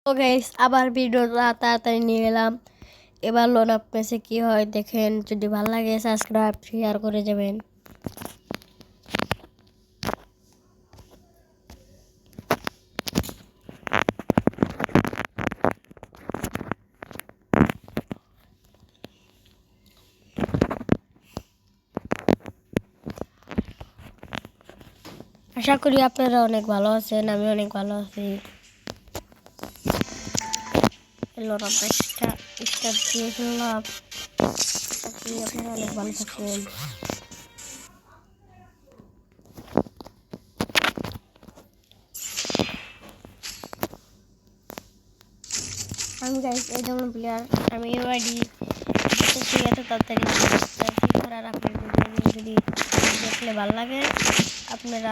তো গাইস আবার ভিডিওটা তাড়াতাড়ি নিয়ে এলাম। এবার লোন আপ পেছে কি হয় দেখেন, যদি ভালো লাগে সাবস্ক্রাইব শেয়ার করে যাবেন। আশা করি আপনারা অনেক ভালো আছেন, আমি অনেক ভালো আছি। লোন আপ স্টার্ট দিয়ে ফেললাম। আপনারা অনেক ভালো থাকবেন। আমি গাইস এই যেমন প্লেয়ার, আমি ইউআইডি এত তাড়াতাড়ি করার আপনার যদি দেখলে ভালো লাগে আপনারা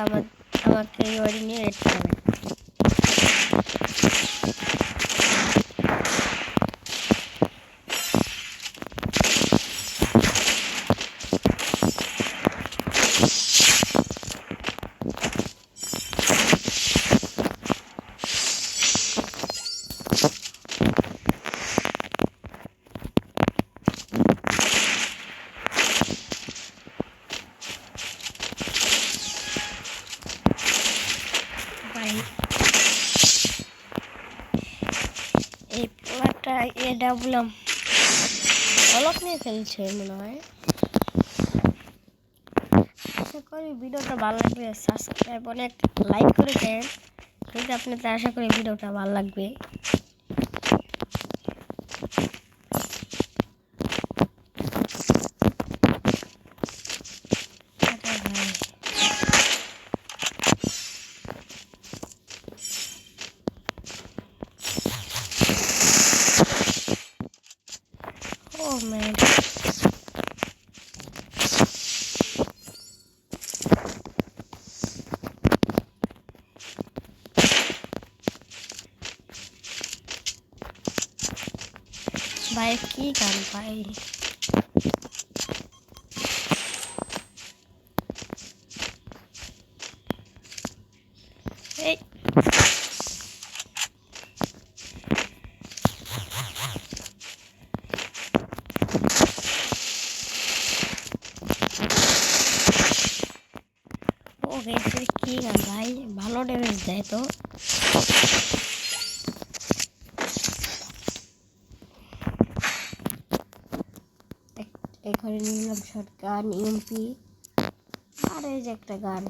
আমাকে ইউআইডি নিয়ে রেড করবেন। এই পোলাটা এটা বললাম অলক নিয়ে ফেলছে মনে হয়। আশা করি ভিডিওটা ভালো লাগবে, সাবস্ক্রাইব অনেক লাইক করে দেন। যদি আপনাদের আশা করি ভিডিওটা ভালো লাগবে। Oh man. ভাই কি গান ভাই, এই ও গেছে কি গান ভাই, ভালো ড্যামেজ দেয় তো। এখানে নিলাম শটগান ইএমপি, আর এই যে একটা গান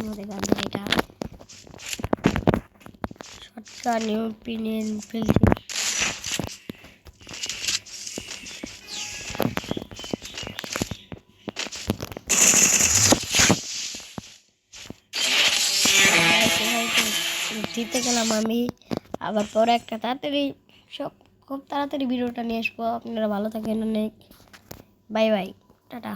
মধ্যে গান এটা শটগান ইএমপি নিয়ে ফেলছি। জিতে গেলাম আমি। আবার পরে একটা তাড়াতাড়ি সব খুব তাড়াতাড়ি ভিডিওটা নিয়ে আসবো। আপনারা ভালো থাকেন অনেক। Bye bye, tata.